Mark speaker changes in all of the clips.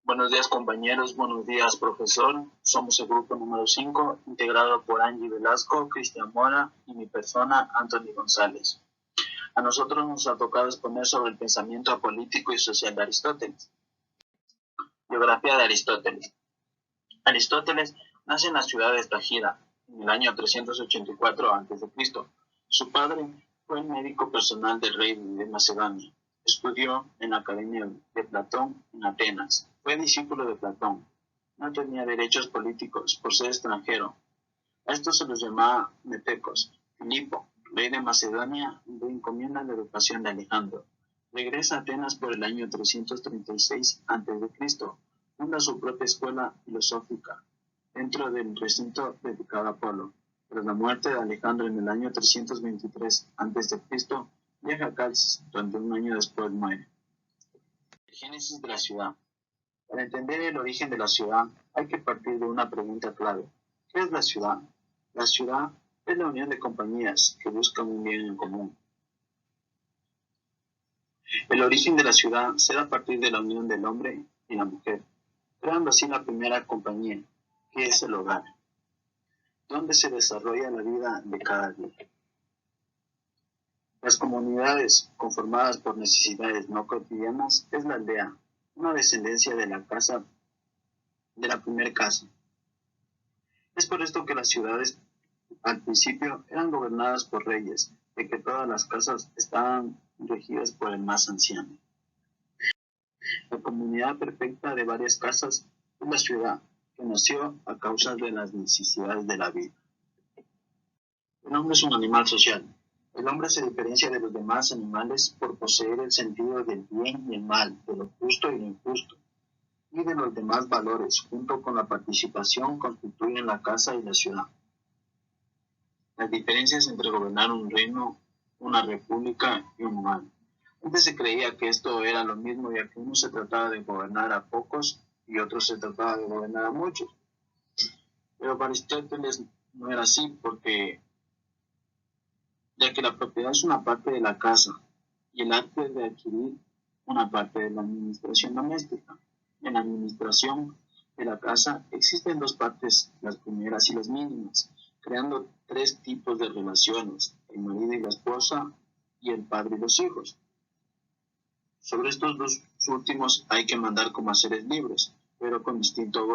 Speaker 1: Buenos días compañeros, buenos días profesor. Somos el grupo número 5, integrado por Angie Velasco, Cristian Mora y mi persona, Anthony González. A nosotros nos ha tocado exponer sobre el pensamiento político y social de Aristóteles. Biografía de Aristóteles. Aristóteles nace en la ciudad de Estagira, en el año 384 a.C. Su padre fue el médico personal del rey de Macedonia. Estudió en la Academia de Platón en Atenas. Fue discípulo de Platón. No tenía derechos políticos por ser extranjero. A estos se los llamaba metecos. Filipo, rey de Macedonia, le encomienda la educación de Alejandro. Regresa a Atenas por el año 336 a.C. Funda su propia escuela filosófica dentro del recinto dedicado a Apolo. Tras la muerte de Alejandro en el año 323 a.C., viaja a Calcis, donde un año después muere. El génesis de la ciudad. Para entender el origen de la ciudad, hay que partir de una pregunta clave. ¿Qué es la ciudad? La ciudad es la unión de compañías que buscan un bien en común. El origen de la ciudad se da a partir de la unión del hombre y la mujer, creando así la primera compañía, que es el hogar, donde se desarrolla la vida de cada día. Las comunidades conformadas por necesidades no cotidianas es la aldea, una descendencia de la primera casa. Es por esto que las ciudades al principio eran gobernadas por reyes, de que todas las casas estaban regidas por el más anciano. La comunidad perfecta de varias casas es la ciudad, que nació a causa de las necesidades de la vida. El hombre es un animal social. El hombre se diferencia de los demás animales por poseer el sentido del bien y el mal, de lo justo y lo injusto, y de los demás valores, junto con la participación, constituyen la casa y la ciudad. Las diferencias entre gobernar un reino, una república y un humano. Antes se creía que esto era lo mismo, ya que uno se trataba de gobernar a pocos y otro se trataba de gobernar a muchos. Pero para Aristóteles no era así, ya que la propiedad es una parte de la casa y el arte de adquirir una parte de la administración doméstica. En la administración de la casa existen dos partes, las primeras y las mínimas, creando tres tipos de relaciones, el marido y la esposa y el padre y los hijos. Sobre estos dos últimos hay que mandar como a seres libres, pero con distinto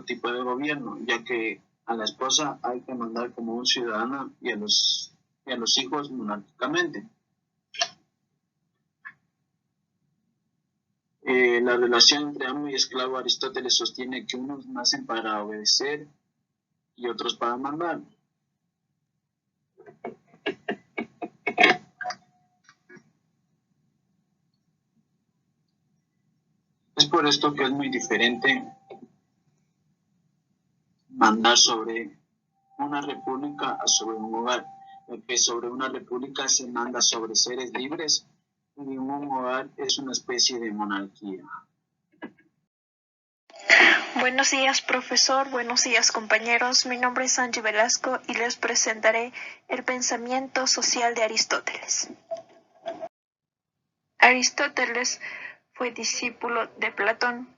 Speaker 1: tipo de gobierno, ya que a la esposa hay que mandar como un ciudadano y a los hijos monárquicamente. La relación entre amo y esclavo, Aristóteles sostiene que unos nacen para obedecer y otros para mandar. Es por esto que es muy diferente mandar sobre una república a sobre un hogar, porque sobre una república se manda sobre seres libres y un hogar es una especie de monarquía.
Speaker 2: Buenos días, profesor. Buenos días, compañeros. Mi nombre es Angie Velasco y les presentaré el pensamiento social de Aristóteles. Aristóteles fue discípulo de Platón,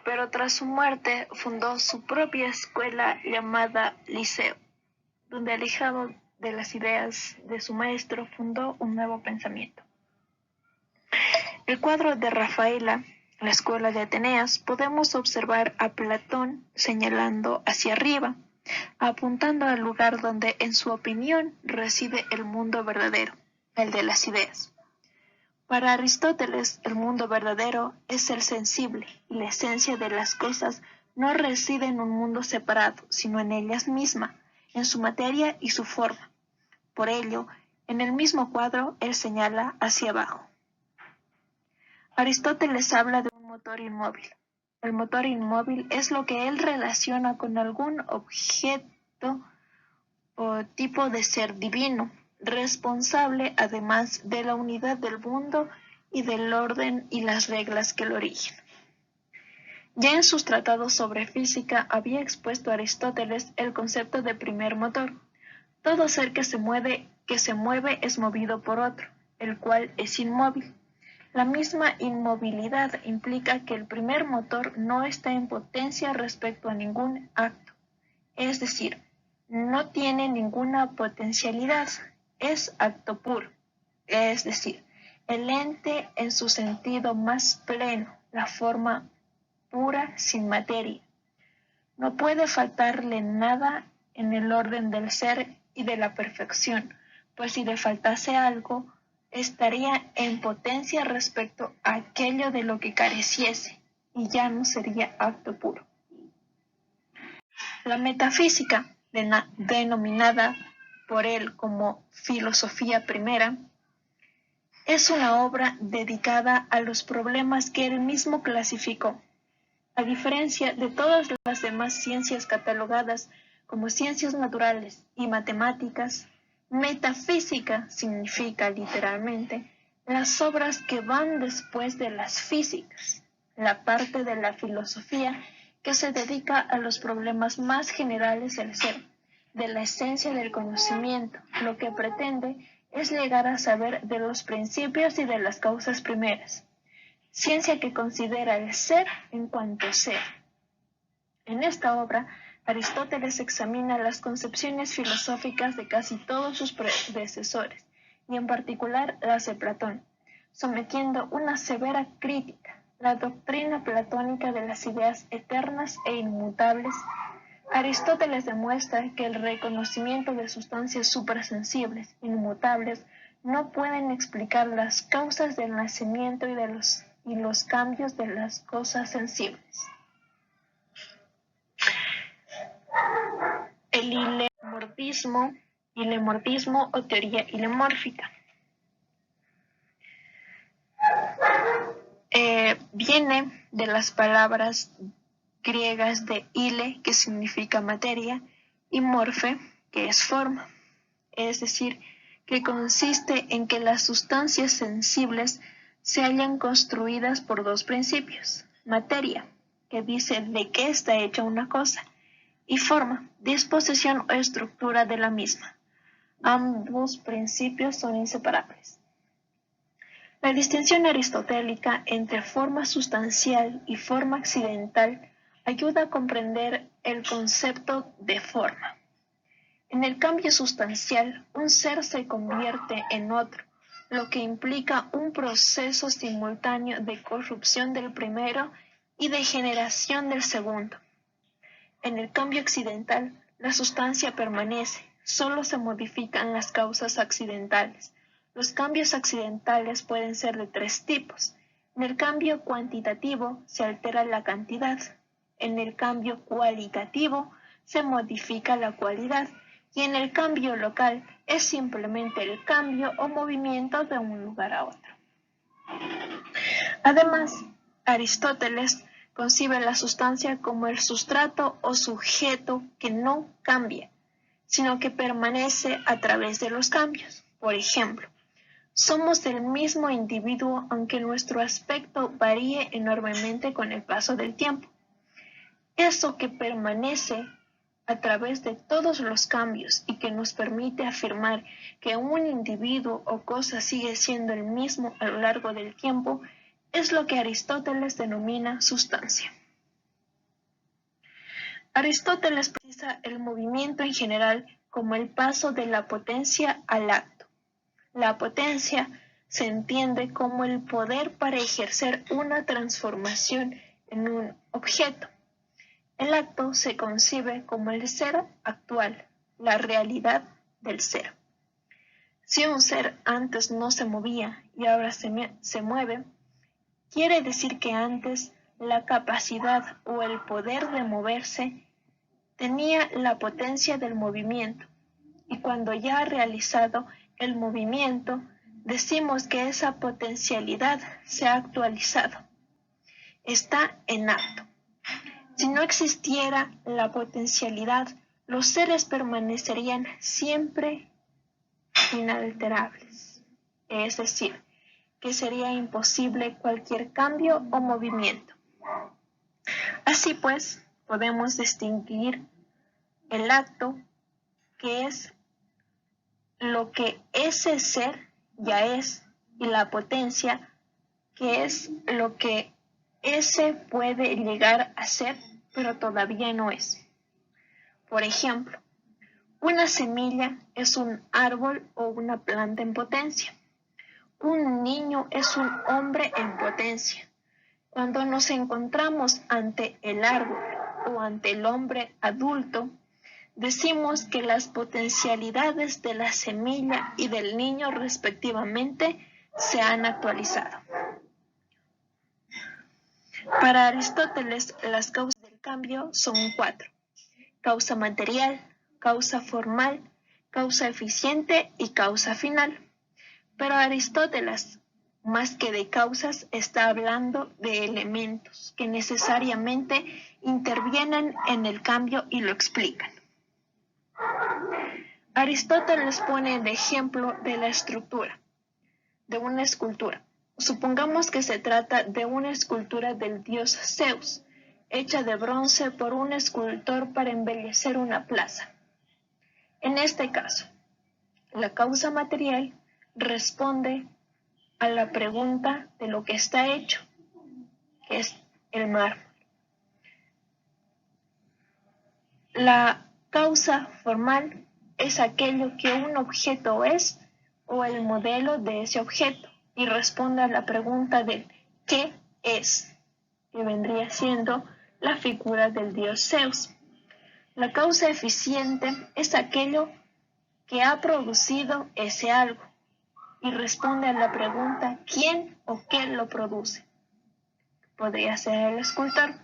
Speaker 2: pero tras su muerte fundó su propia escuela llamada Liceo, donde, alejado de las ideas de su maestro, fundó un nuevo pensamiento. El cuadro de Rafaela, la escuela de Ateneas, podemos observar a Platón señalando hacia arriba, apuntando al lugar donde, en su opinión, reside el mundo verdadero, el de las ideas. Para Aristóteles, el mundo verdadero es el sensible, y la esencia de las cosas no reside en un mundo separado, sino en ellas mismas, en su materia y su forma. Por ello, en el mismo cuadro, él señala hacia abajo. Aristóteles habla de un motor inmóvil. El motor inmóvil es lo que él relaciona con algún objeto o tipo de ser divino, responsable además de la unidad del mundo y del orden y las reglas que lo rigen. Ya en sus tratados sobre física había expuesto Aristóteles el concepto de primer motor. Todo ser que se mueve es movido por otro, el cual es inmóvil. La misma inmovilidad implica que el primer motor no está en potencia respecto a ningún acto, es decir, no tiene ninguna potencialidad, es acto puro, es decir, el ente en su sentido más pleno, la forma pura sin materia. No puede faltarle nada en el orden del ser y de la perfección, pues si le faltase algo, estaría en potencia respecto a aquello de lo que careciese, y ya no sería acto puro. La metafísica, denominada por él como filosofía primera, es una obra dedicada a los problemas que él mismo clasificó. A diferencia de todas las demás ciencias catalogadas como ciencias naturales y matemáticas, metafísica significa literalmente las obras que van después de las físicas, la parte de la filosofía que se dedica a los problemas más generales del ser, de la esencia del conocimiento. Lo que pretende es llegar a saber de los principios y de las causas primeras. Ciencia que considera el ser en cuanto ser. En esta obra, Aristóteles examina las concepciones filosóficas de casi todos sus predecesores, y en particular las de Platón, sometiendo una severa crítica. La doctrina platónica de las ideas eternas e inmutables. Aristóteles demuestra que el reconocimiento de sustancias suprasensibles, inmutables, no pueden explicar las causas del nacimiento y los cambios de las cosas sensibles. El ilemorfismo o teoría ilemórfica viene de las palabras griegas de ile, que significa materia, y morfe, que es forma, es decir, que consiste en que las sustancias sensibles se hallan construidas por dos principios: materia, que dice de qué está hecha una cosa, y forma, disposición o estructura de la misma. Ambos principios son inseparables. La distinción aristotélica entre forma sustancial y forma accidental ayuda a comprender el concepto de forma. En el cambio sustancial, un ser se convierte en otro, lo que implica un proceso simultáneo de corrupción del primero y de generación del segundo. En el cambio accidental, la sustancia permanece, solo se modifican las causas accidentales. Los cambios accidentales pueden ser de tres tipos. En el cambio cuantitativo se altera la cantidad. En el cambio cualitativo se modifica la cualidad. Y en el cambio local es simplemente el cambio o movimiento de un lugar a otro. Además, Aristóteles concibe la sustancia como el sustrato o sujeto que no cambia, sino que permanece a través de los cambios. Por ejemplo, somos el mismo individuo aunque nuestro aspecto varíe enormemente con el paso del tiempo. Eso que permanece a través de todos los cambios y que nos permite afirmar que un individuo o cosa sigue siendo el mismo a lo largo del tiempo es lo que Aristóteles denomina sustancia. Aristóteles precisa el movimiento en general como el paso de la potencia al acto. La potencia se entiende como el poder para ejercer una transformación en un objeto. El acto se concibe como el ser actual, la realidad del ser. Si un ser antes no se movía y ahora se mueve, quiere decir que antes la capacidad o el poder de moverse tenía la potencia del movimiento, y cuando ya ha realizado el movimiento, decimos que esa potencialidad se ha actualizado, está en acto. Si no existiera la potencialidad, los seres permanecerían siempre inalterables, es decir, que sería imposible cualquier cambio o movimiento. Así pues, podemos distinguir el acto, que es lo que ese ser ya es, y la potencia, que es lo que ese puede llegar a ser, pero todavía no es. Por ejemplo, una semilla es un árbol o una planta en potencia. Un niño es un hombre en potencia. Cuando nos encontramos ante el árbol o ante el hombre adulto, decimos que las potencialidades de la semilla y del niño respectivamente se han actualizado. Para Aristóteles, las causas del cambio son 4: causa material, causa formal, causa eficiente y causa final. Pero Aristóteles, más que de causas, está hablando de elementos que necesariamente intervienen en el cambio y lo explican. Aristóteles pone el ejemplo de la estructura de una escultura. Supongamos que se trata de una escultura del dios Zeus, hecha de bronce por un escultor para embellecer una plaza. En este caso, la causa material responde a la pregunta de lo que está hecho, que es el mármol. La causa formal es aquello que un objeto es o el modelo de ese objeto y responde a la pregunta del ¿qué es?, que vendría siendo la figura del dios Zeus. La causa eficiente es aquello que ha producido ese algo y responde a la pregunta ¿quién o qué lo produce? Podría ser el escultor.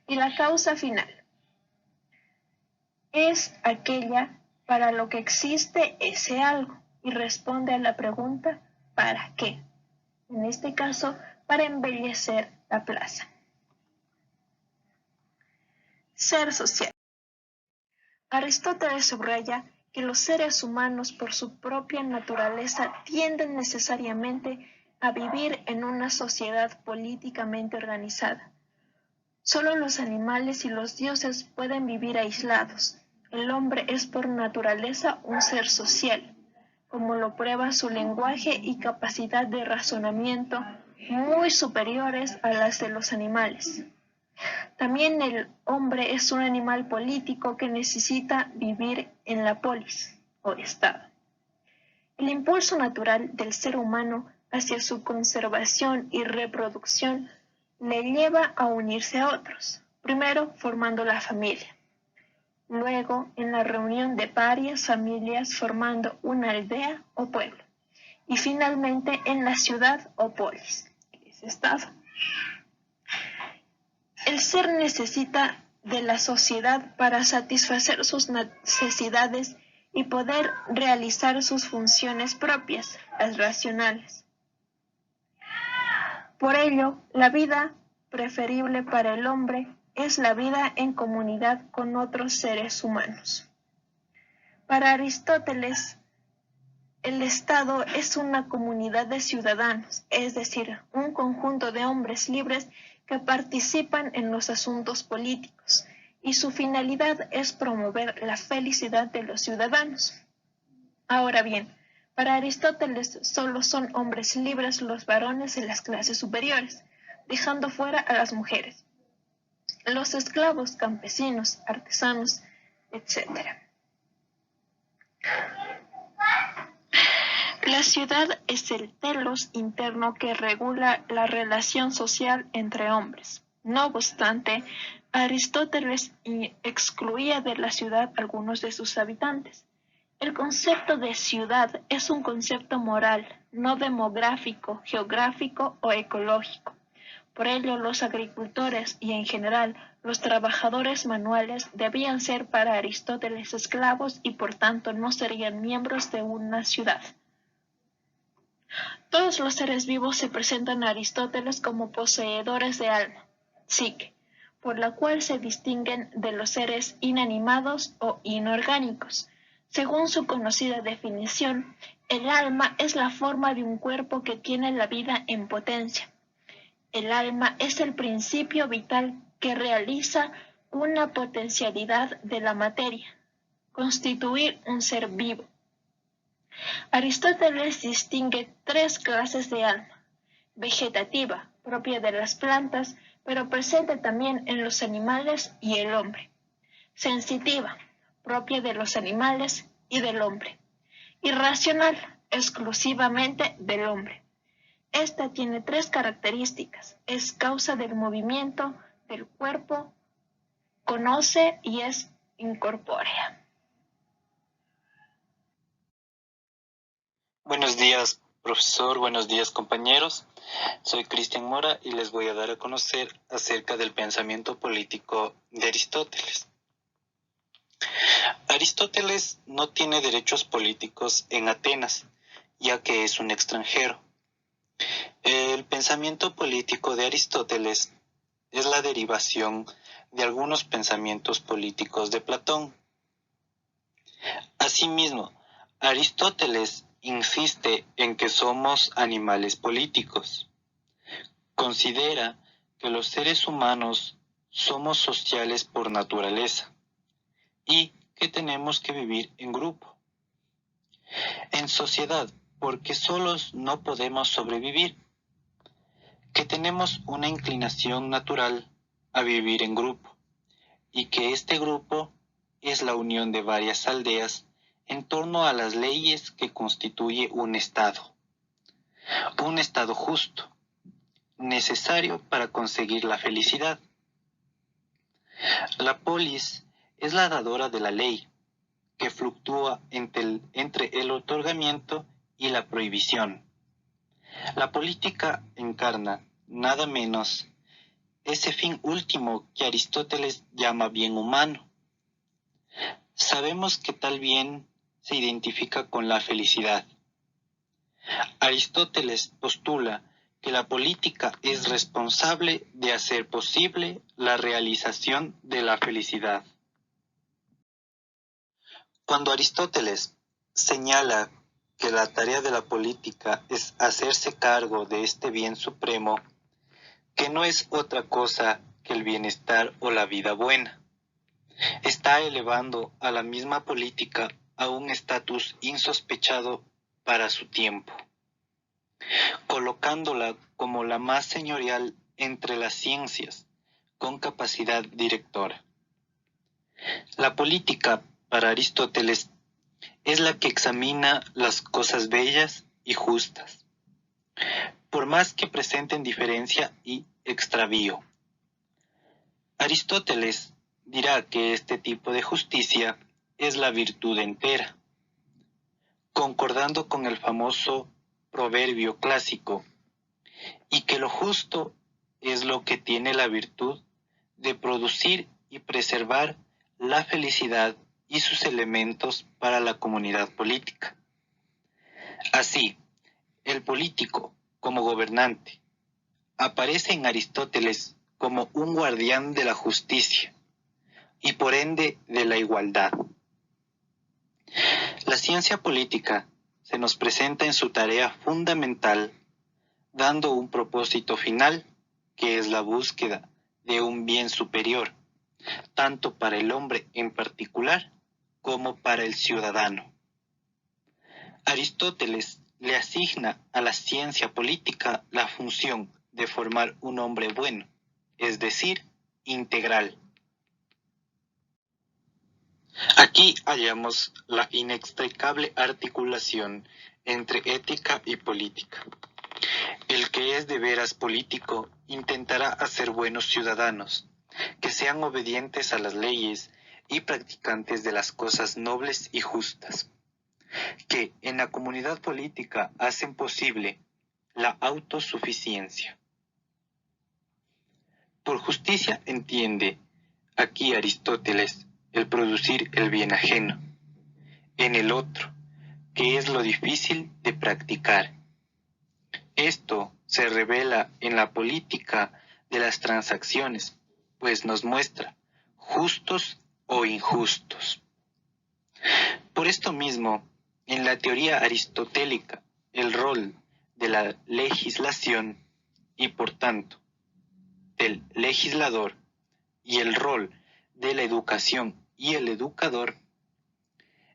Speaker 2: Y la causa final es aquella para lo que existe ese algo y responde a la pregunta ¿para qué? En este caso, para embellecer la plaza. Ser social. Aristóteles subraya que los seres humanos por su propia naturaleza tienden necesariamente a vivir en una sociedad políticamente organizada. Solo los animales y los dioses pueden vivir aislados. El hombre es por naturaleza un ser social, como lo prueba su lenguaje y capacidad de razonamiento muy superiores a las de los animales. También el hombre es un animal político que necesita vivir en la polis o estado. El impulso natural del ser humano hacia su conservación y reproducción le lleva a unirse a otros, primero formando la familia, luego en la reunión de varias familias formando una aldea o pueblo, y finalmente en la ciudad o polis, que es estado. El ser necesita de la sociedad para satisfacer sus necesidades y poder realizar sus funciones propias, las racionales. Por ello, la vida preferible para el hombre es la vida en comunidad con otros seres humanos. Para Aristóteles, el Estado es una comunidad de ciudadanos, es decir, un conjunto de hombres libres que participan en los asuntos políticos, y su finalidad es promover la felicidad de los ciudadanos. Ahora bien, para Aristóteles solo son hombres libres los varones en las clases superiores, dejando fuera a las mujeres, los esclavos, campesinos, artesanos, etc. La ciudad es el telos interno que regula la relación social entre hombres. No obstante, Aristóteles excluía de la ciudad a algunos de sus habitantes. El concepto de ciudad es un concepto moral, no demográfico, geográfico o ecológico. Por ello, los agricultores y, en general, los trabajadores manuales debían ser para Aristóteles esclavos y, por tanto, no serían miembros de una ciudad. Todos los seres vivos se presentan a Aristóteles como poseedores de alma, psique, por la cual se distinguen de los seres inanimados o inorgánicos. Según su conocida definición, el alma es la forma de un cuerpo que tiene la vida en potencia. El alma es el principio vital que realiza una potencialidad de la materia, constituir un ser vivo. Aristóteles distingue 3 clases de alma: vegetativa, propia de las plantas, pero presente también en los animales y el hombre. Sensitiva, propia de los animales y del hombre. Y racional, exclusivamente del hombre. Esta tiene 3 características. Es causa del movimiento del cuerpo, conoce y es incorpórea.
Speaker 3: Buenos días, profesor. Buenos días, compañeros. Soy Cristian Mora y les voy a dar a conocer acerca del pensamiento político de Aristóteles. Aristóteles no tiene derechos políticos en Atenas, ya que es un extranjero. El pensamiento político de Aristóteles es la derivación de algunos pensamientos políticos de Platón. Asimismo, Aristóteles insiste en que somos animales políticos. Considera que los seres humanos somos sociales por naturaleza y que tenemos que vivir en grupo, en sociedad, porque solos no podemos sobrevivir, que tenemos una inclinación natural a vivir en grupo y que este grupo es la unión de varias aldeas en torno a las leyes que constituye un Estado justo, necesario para conseguir la felicidad. La polis es la dadora de la ley, que fluctúa entre el otorgamiento y la prohibición. La política encarna, nada menos, ese fin último que Aristóteles llama bien humano. Sabemos que tal bien se identifica con la felicidad. Aristóteles postula que la política es responsable de hacer posible la realización de la felicidad. Cuando Aristóteles señala que la tarea de la política es hacerse cargo de este bien supremo, que no es otra cosa que el bienestar o la vida buena, está elevando a la misma política a un estatus insospechado para su tiempo, colocándola como la más señorial entre las ciencias, con capacidad directora. La política, para Aristóteles, es la que examina las cosas bellas y justas, por más que presenten diferencia y extravío. Aristóteles dirá que este tipo de justicia es la virtud entera, concordando con el famoso proverbio clásico, y que lo justo es lo que tiene la virtud de producir y preservar la felicidad y sus elementos para la comunidad política. Así, el político, como gobernante, aparece en Aristóteles como un guardián de la justicia y por ende de la igualdad. La ciencia política se nos presenta en su tarea fundamental, dando un propósito final, que es la búsqueda de un bien superior, tanto para el hombre en particular como para el ciudadano. Aristóteles le asigna a la ciencia política la función de formar un hombre bueno, es decir, integral. Aquí hallamos la inextricable articulación entre ética y política. El que es de veras político intentará hacer buenos ciudadanos, que sean obedientes a las leyes y practicantes de las cosas nobles y justas, que en la comunidad política hacen posible la autosuficiencia. Por justicia entiende aquí Aristóteles el producir el bien ajeno en el otro, que es lo difícil de practicar. Esto se revela en la política de las transacciones, pues nos muestra justos o injustos. Por esto mismo, en la teoría aristotélica, el rol de la legislación y por tanto del legislador y el rol de la educación y el educador,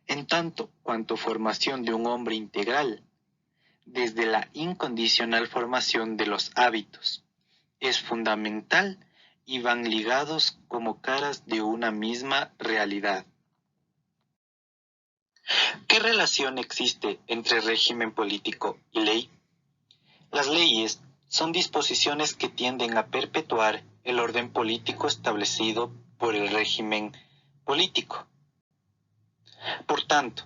Speaker 3: en tanto cuanto formación de un hombre integral, desde la incondicional formación de los hábitos. Es fundamental y van ligados como caras de una misma realidad. ¿Qué relación existe entre régimen político y ley? Las leyes son disposiciones que tienden a perpetuar el orden político establecido por el régimen político. Por tanto,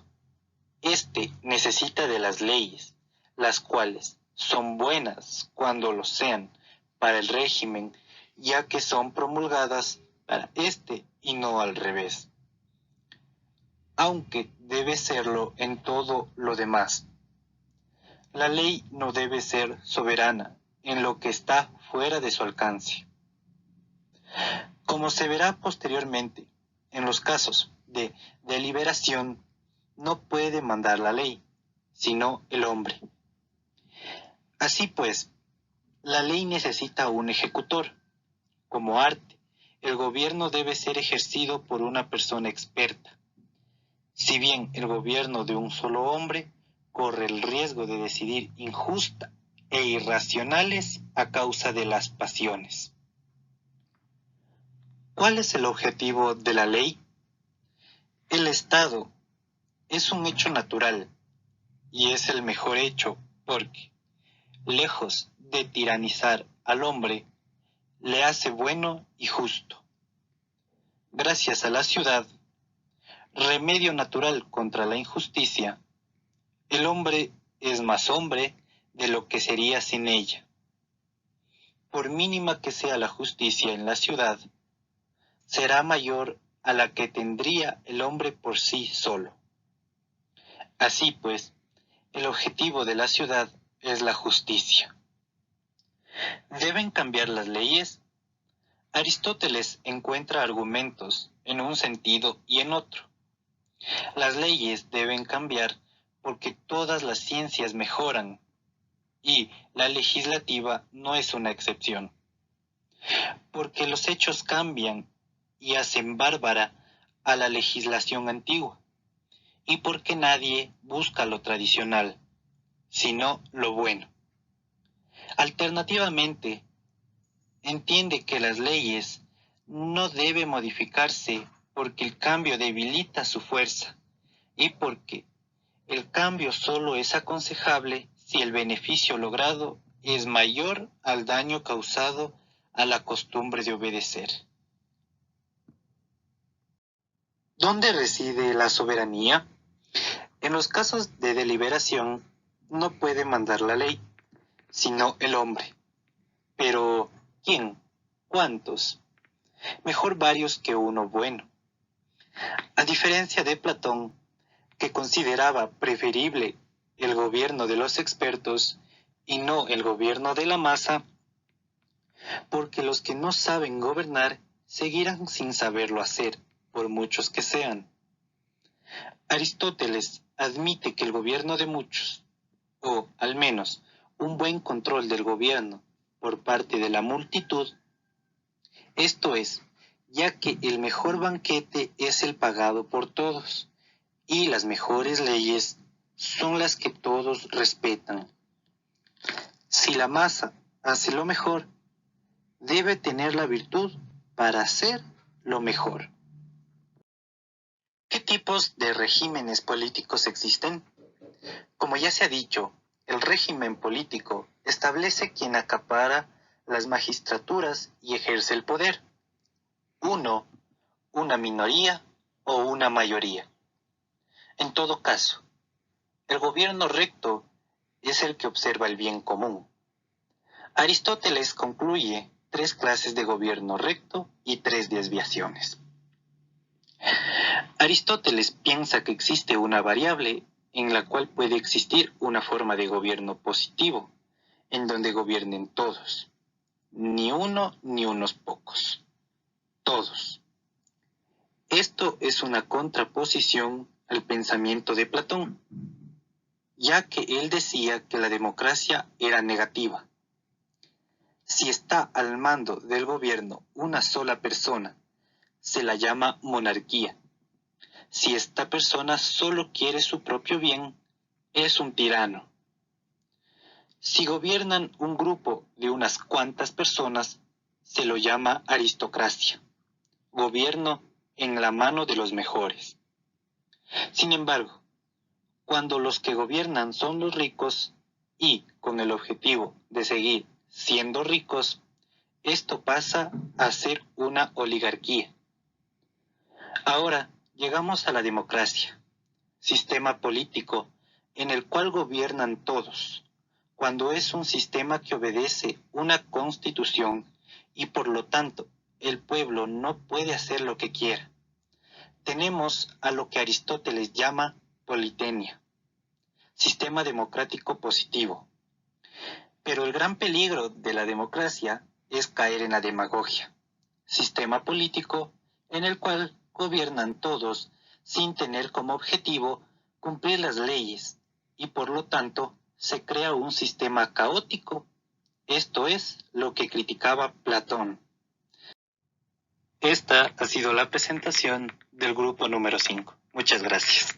Speaker 3: este necesita de las leyes, las cuales son buenas cuando lo sean para el régimen, ya que son promulgadas para este y no al revés, aunque debe serlo en todo lo demás. La ley no debe ser soberana en lo que está fuera de su alcance. Como se verá posteriormente, en los casos de deliberación no puede mandar la ley, sino el hombre. Así pues, la ley necesita un ejecutor. Como arte, el gobierno debe ser ejercido por una persona experta. Si bien el gobierno de un solo hombre corre el riesgo de decidir injusta e irracionales a causa de las pasiones. ¿Cuál es el objetivo de la ley? El Estado es un hecho natural y es el mejor hecho porque, lejos de tiranizar al hombre, le hace bueno y justo. Gracias a la ciudad, remedio natural contra la injusticia, el hombre es más hombre de lo que sería sin ella. Por mínima que sea la justicia en la ciudad, será mayor a la que tendría el hombre por sí solo. Así pues, el objetivo de la ciudad es la justicia. ¿Deben cambiar las leyes? Aristóteles encuentra argumentos en un sentido y en otro. Las leyes deben cambiar porque todas las ciencias mejoran y la legislativa no es una excepción. Porque los hechos cambian y hacen bárbara a la legislación antigua y porque nadie busca lo tradicional, sino lo bueno. Alternativamente, entiende que las leyes no deben modificarse porque el cambio debilita su fuerza y porque el cambio solo es aconsejable si el beneficio logrado es mayor al daño causado a la costumbre de obedecer. ¿Dónde reside la soberanía? En los casos de deliberación no puede mandar la ley, sino el hombre. Pero, ¿quién? ¿Cuántos? Mejor varios que uno bueno. A diferencia de Platón, que consideraba preferible el gobierno de los expertos y no el gobierno de la masa, porque los que no saben gobernar seguirán sin saberlo hacer, por muchos que sean. Aristóteles admite que el gobierno de muchos, o al menos un buen control del gobierno por parte de la multitud, esto es, ya que el mejor banquete es el pagado por todos, y las mejores leyes son las que todos respetan. Si la masa hace lo mejor, debe tener la virtud para hacer lo mejor. ¿Qué tipos de regímenes políticos existen? Como ya se ha dicho, el régimen político establece quien acapara las magistraturas y ejerce el poder. Uno, una minoría o una mayoría. En todo caso, el gobierno recto es el que observa el bien común. Aristóteles concluye 3 clases de gobierno recto y 3 desviaciones. Aristóteles piensa que existe una variable en la cual puede existir una forma de gobierno positivo, en donde gobiernen todos, ni uno ni unos pocos, todos. Esto es una contraposición al pensamiento de Platón, ya que él decía que la democracia era negativa. Si está al mando del gobierno una sola persona, se la llama monarquía. Si esta persona solo quiere su propio bien, es un tirano. Si gobiernan un grupo de unas cuantas personas, se lo llama aristocracia, gobierno en la mano de los mejores. Sin embargo, cuando los que gobiernan son los ricos y con el objetivo de seguir siendo ricos, esto pasa a ser una oligarquía. Ahora llegamos a la democracia, sistema político en el cual gobiernan todos, cuando es un sistema que obedece una constitución y por lo tanto el pueblo no puede hacer lo que quiera. Tenemos a lo que Aristóteles llama politenia, sistema democrático positivo. Pero el gran peligro de la democracia es caer en la demagogia, sistema político en el cual gobiernan todos sin tener como objetivo cumplir las leyes y por lo tanto se crea un sistema caótico. Esto es lo que criticaba Platón. Esta ha sido la presentación del grupo número 5. Muchas gracias.